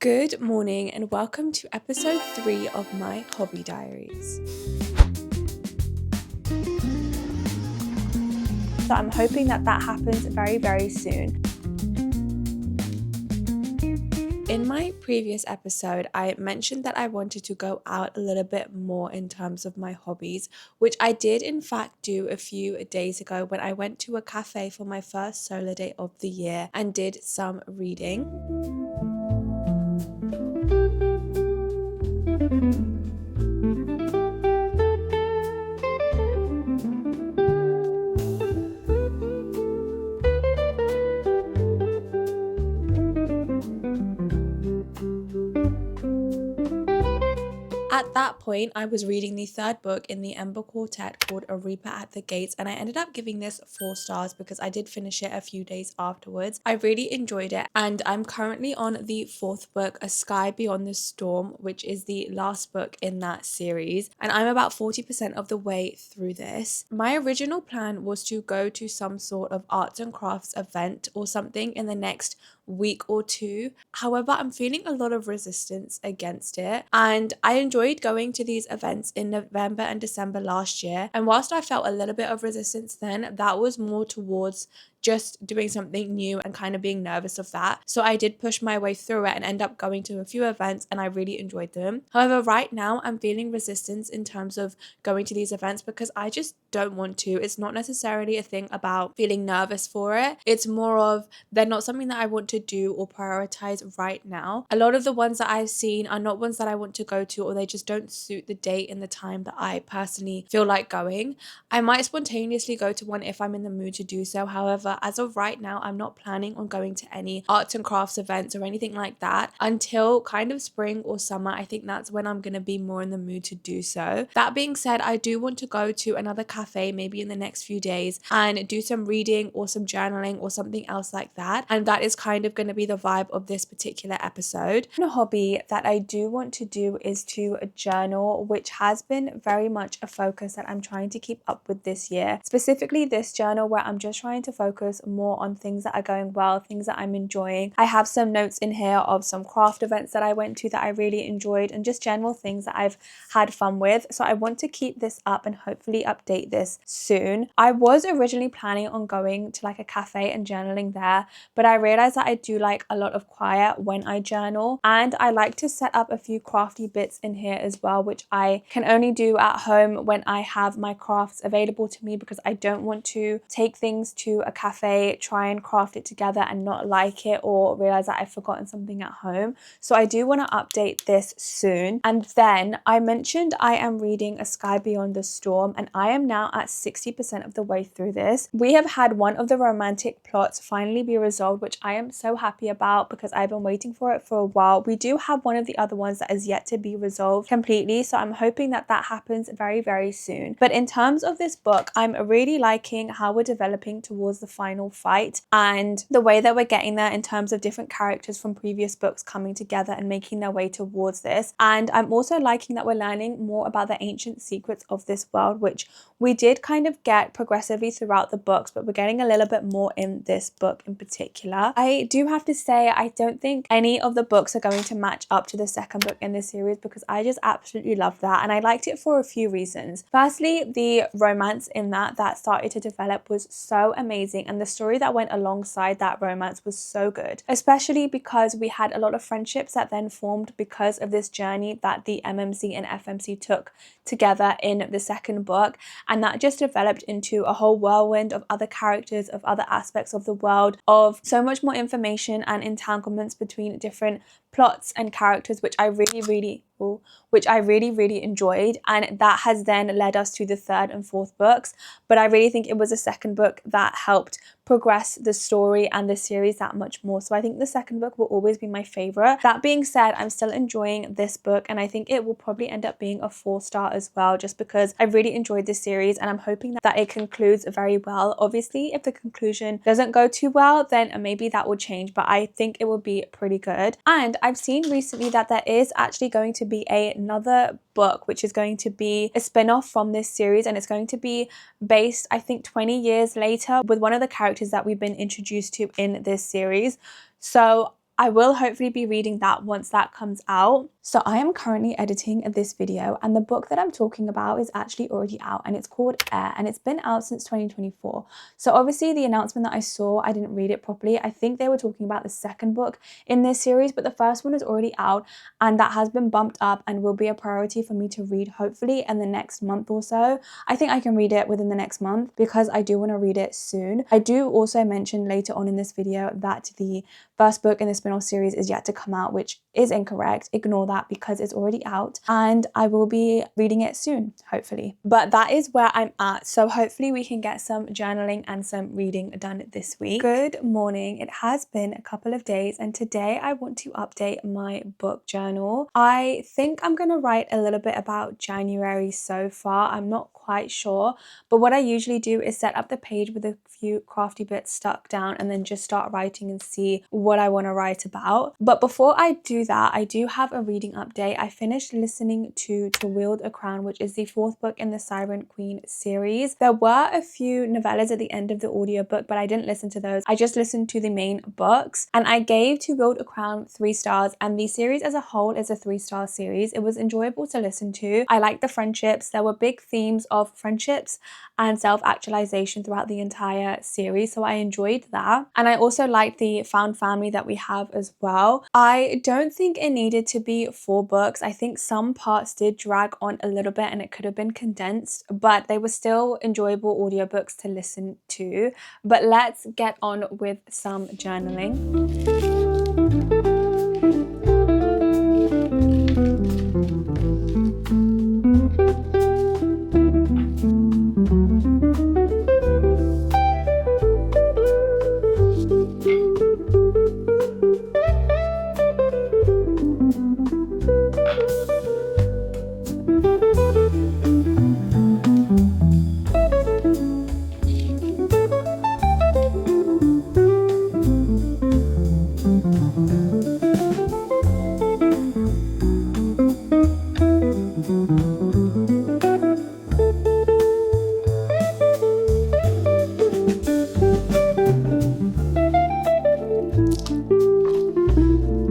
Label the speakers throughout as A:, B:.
A: Good morning and welcome to episode 3 of my hobby diaries. So I'm hoping that happens very soon. In my previous episode, I mentioned that I wanted to go out a little bit more in terms of my hobbies, which I did in fact do a few days ago when I went to a cafe for my first solo day of the year and did some reading. At that point, I was reading the third book in the Ember quartet called A Reaper at the Gates, and I ended up giving this 4 stars because I did finish it a few days afterwards. I really enjoyed it, and I'm currently on the 4th book, A Sky Beyond the Storm, which is the last book in that series, and I'm about 40% of the way through this. My original plan was to go to some sort of arts and crafts event or something in the next week or two. However, I'm feeling a lot of resistance against it, and I enjoyed going to these events in November and December last year, and whilst I felt a little bit of resistance then, that was more towards just doing something new and kind of being nervous of that. So I did push my way through it and end up going to a few events, and I really enjoyed them. However, right now I'm feeling resistance in terms of going to these events because I just don't want to. It's not necessarily a thing about feeling nervous for it. It's more of they're not something that I want to do or prioritize right now. A lot of the ones that I've seen are not ones that I want to go to, or they just don't suit the date and the time that I personally feel like going. I might spontaneously go to one if I'm in the mood to do so. However, as of right now, I'm not planning on going to any arts and crafts events or anything like that until kind of spring or summer. I think that's when I'm going to be more in the mood to do so. That being said, I do want to go to another cafe maybe in the next few days and do some reading or some journaling or something else like that. And that is kind of going to be the vibe of this particular episode. A hobby that I do want to do is to journal, which has been very much a focus that I'm trying to keep up with this year. Specifically this journal where I'm just trying to focus more on things that are going well, things that I'm enjoying. I have some notes in here of some craft events that I went to that I really enjoyed and just general things that I've had fun with. So I want to keep this up and hopefully update this soon. I was originally planning on going to like a cafe and journaling there, but I realized that I do like a lot of quiet when I journal, and I like to set up a few crafty bits in here as well, which I can only do at home when I have my crafts available to me because I don't want to take things to a cafe, try and craft it together and not like it or realize that I've forgotten something at home. So I do want to update this soon. And then I mentioned I am reading A Sky Beyond the Storm, and I am now at 60% of the way through this. We have had one of the romantic plots finally be resolved, which I am so happy about because I've been waiting for it for a while. We do have one of the other ones that is yet to be resolved completely, so I'm hoping that happens very soon. But in terms of this book, I'm really liking how we're developing towards the final fight and the way that we're getting there in terms of different characters from previous books coming together and making their way towards this. And I'm also liking that we're learning more about the ancient secrets of this world, which we did kind of get progressively throughout the books, but we're getting a little bit more in this book in particular. I do have to say, I don't think any of the books are going to match up to the second book in this series because I just absolutely love that, and I liked it for a few reasons. Firstly, the romance in that started to develop was so amazing, and the story that went alongside that romance was so good, especially because we had a lot of friendships that then formed because of this journey that the MMC and FMC took together in the second book, and that just developed into a whole whirlwind of other characters, of other aspects of the world, of so much more information and entanglements between different plots and characters, which I really enjoyed, and that has then led us to the third and fourth books. But I really think it was the second book that helped progress the story and the series that much more. So I think the second book will always be my favorite. That being said, I'm still enjoying this book, and I think it will probably end up being a 4-star as well, just because I really enjoyed this series, and I'm hoping that it concludes very well. Obviously, if the conclusion doesn't go too well, then maybe that will change, but I think it will be pretty good. And I've seen recently that there is actually going to be another book which is going to be a spin-off from this series, and it's going to be based, I think, 20 years later with one of the characters that we've been introduced to in this series. So I will hopefully be reading that once that comes out. So I am currently editing this video, and the book that I'm talking about is actually already out, and it's called Air, and it's been out since 2024. So obviously the announcement that I saw, I didn't read it properly. I think they were talking about the second book in this series, but the first one is already out, and that has been bumped up and will be a priority for me to read hopefully in the next month or so. I think I can read it within the next month because I do want to read it soon. I do also mention later on in this video that the first book in the spin-off series is yet to come out, which is incorrect. Ignore that because it's already out, and I will be reading it soon, hopefully. But that is where I'm at. So hopefully we can get some journaling and some reading done this week. Good morning. It has been a couple of days, and today I want to update my book journal. I think I'm going to write a little bit about January so far. I'm not quite sure, but what I usually do is set up the page with a few crafty bits stuck down and then just start writing and see what I want to write about. But before I do that, I do have a reading update. I finished listening to Wield a Crown, which is the fourth book in the Siren Queen series. There were a few novellas at the end of the audiobook, but I didn't listen to those. I just listened to the main books, and I gave To Wield a Crown 3 stars, and the series as a whole is a 3-star series. It was enjoyable to listen to. I liked the friendships. There were big themes of friendships and self-actualization throughout the entire series, so I enjoyed that. And I also liked the found family that we have as well. I don't think it needed to be 4 books. I think some parts did drag on a little bit and it could have been condensed, but they were still enjoyable audiobooks to listen to. But let's get on with some journaling.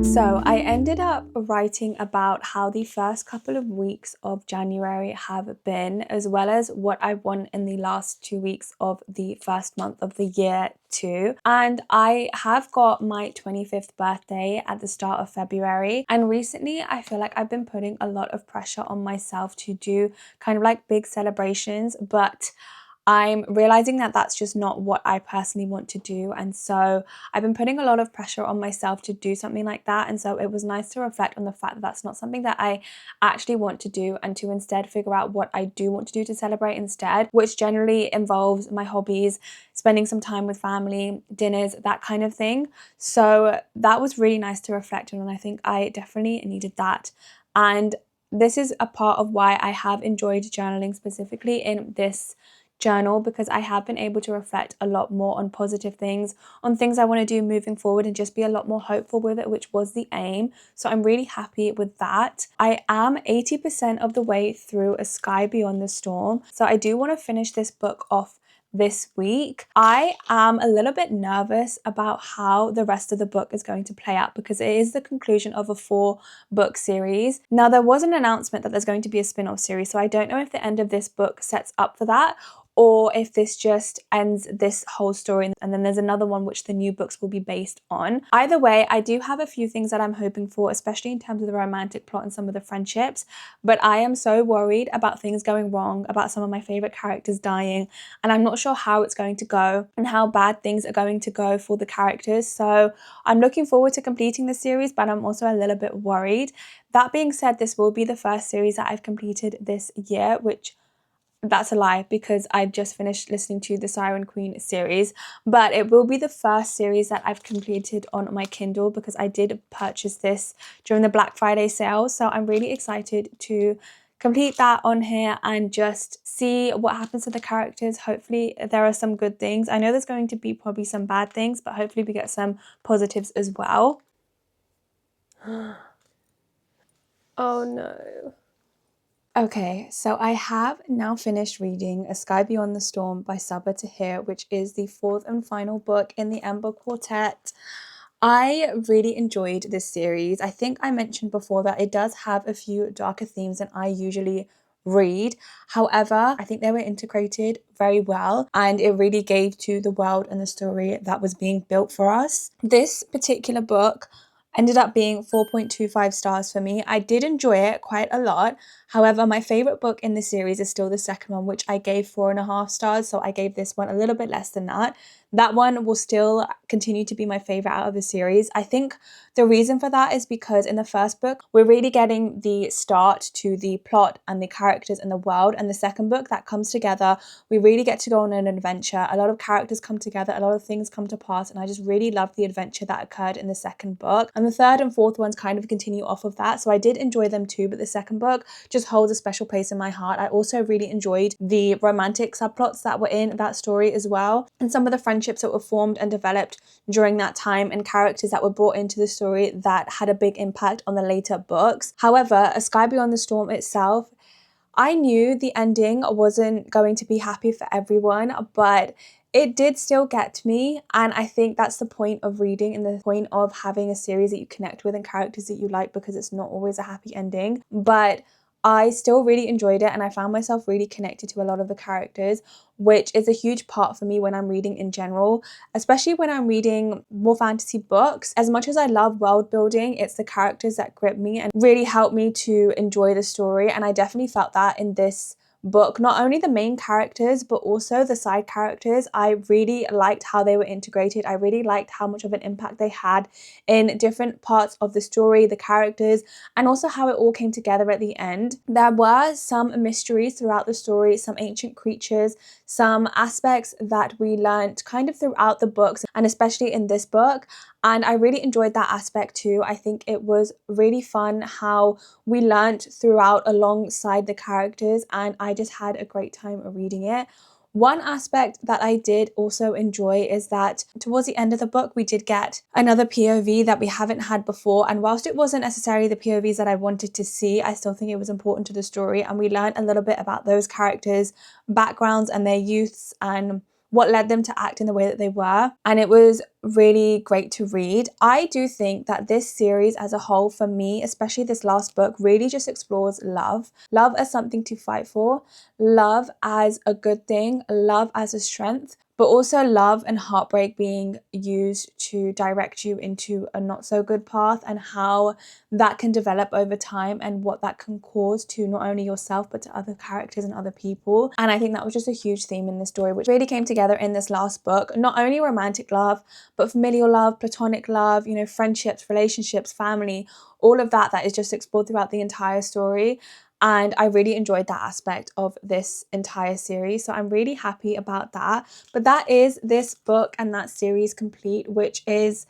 A: So I ended up writing about how the first couple of weeks of January have been, as well as what I want in the last 2 weeks of the first month of the year too. And I have got my 25th birthday at the start of February, and recently I feel like I've been putting a lot of pressure on myself to do kind of like big celebrations, but I'm realizing that that's just not what I personally want to do. And so I've been putting a lot of pressure on myself to do something like that. And so it was nice to reflect on the fact that that's not something that I actually want to do, and to instead figure out what I do want to do to celebrate instead, which generally involves my hobbies, spending some time with family, dinners, that kind of thing. So that was really nice to reflect on, and I think I definitely needed that. And this is a part of why I have enjoyed journaling specifically in this journal, because I have been able to reflect a lot more on positive things, on things I want to do moving forward, and just be a lot more hopeful with it, which was the aim. So I'm really happy with that. I am 80% of the way through A Sky Beyond the Storm, so I do want to finish this book off this week. I am a little bit nervous about how the rest of the book is going to play out, because it is the conclusion of a 4-book series. Now, there was an announcement that there's going to be a spin-off series, so I don't know if the end of this book sets up for that, or if this just ends this whole story and then there's another one which the new books will be based on. Either way, I do have a few things that I'm hoping for, especially in terms of the romantic plot and some of the friendships, but I am so worried about things going wrong, about some of my favorite characters dying, and I'm not sure how it's going to go and how bad things are going to go for the characters. So I'm looking forward to completing the series, but I'm also a little bit worried. That being said, this will be the first series that I've completed this year, which that's a lie, because I've just finished listening to the Siren Queen series, but it will be the first series that I've completed on my Kindle, because I did purchase this during the Black Friday sale. So I'm really excited to complete that on here and just see what happens to the characters. Hopefully there are some good things. I know there's going to be probably some bad things, but hopefully we get some positives as well. Oh no. Okay, so I have now finished reading A Sky Beyond the Storm by Sabaa Tahir, which is the 4th and final book in the Ember Quartet. I really enjoyed this series. I think I mentioned before that it does have a few darker themes than I usually read. However, I think they were integrated very well and it really gave to the world and the story that was being built for us. This particular book ended up being 4.25 stars for me. I did enjoy it quite a lot. However, my favorite book in the series is still the second one, which I gave 4.5 stars. So I gave this one a little bit less than that. That one will still continue to be my favorite out of the series. I think the reason for that is because in the first book, we're really getting the start to the plot and the characters and the world. And the second book, that comes together. We really get to go on an adventure. A lot of characters come together, a lot of things come to pass. And I just really loved the adventure that occurred in the second book. And the third and fourth ones kind of continue off of that. So I did enjoy them too, but the second book just holds a special place in my heart. I also really enjoyed the romantic subplots that were in that story as well. And some of the friendships that were formed and developed during that time and characters that were brought into the story that had a big impact on the later books. However, A Sky Beyond the Storm itself, I knew the ending wasn't going to be happy for everyone, but it did still get to me. And I think that's the point of reading and the point of having a series that you connect with and characters that you like, because it's not always a happy ending. But I still really enjoyed it and I found myself really connected to a lot of the characters, which is a huge part for me when I'm reading in general, especially when I'm reading more fantasy books. As much as I love world building, it's the characters that grip me and really help me to enjoy the story. And I definitely felt that in this book. Not only the main characters, but also the side characters. I really liked how they were integrated. I really liked how much of an impact they had in different parts of the story, the characters, and also how it all came together at the end. There were some mysteries throughout the story, some ancient creatures, some aspects that we learned kind of throughout the books, and especially in this book. And I really enjoyed that aspect too. I think it was really fun how we learned throughout alongside the characters, and I just had a great time reading it. One aspect that I did also enjoy is that towards the end of the book, we did get another POV that we haven't had before. And whilst it wasn't necessarily the POVs that I wanted to see, I still think it was important to the story. And we learned a little bit about those characters' backgrounds and their youths and what led them to act in the way that they were. And it was really great to read. I do think that this series as a whole, for me, especially this last book, really just explores love. Love as something to fight for, love as a good thing, love as a strength, but also love and heartbreak being used to direct you into a not so good path, and how that can develop over time and what that can cause to not only yourself but to other characters and other people. And I think that was just a huge theme in this story, which really came together in this last book. Not only romantic love, but familial love, platonic love, friendships, relationships, family, all of that is just explored throughout the entire story. And I really enjoyed that aspect of this entire series. So I'm really happy about that. But that is this book and that series complete, which is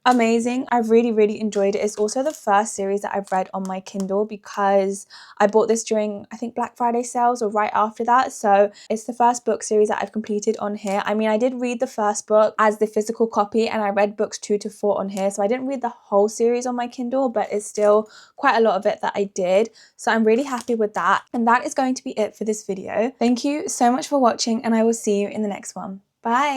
A: amazing. I really, really enjoyed it. It's also the first series that I've read on my Kindle, because I bought this during, I think, Black Friday sales or right after that. So it's the first book series that I've completed on here. I mean, I did read the first book as the physical copy and I read books 2 to 4 on here. So I didn't read the whole series on my Kindle, but it's still quite a lot of it that I did. So I'm really happy with that. And that is going to be it for this video. Thank you so much for watching and I will see you in the next one. Bye.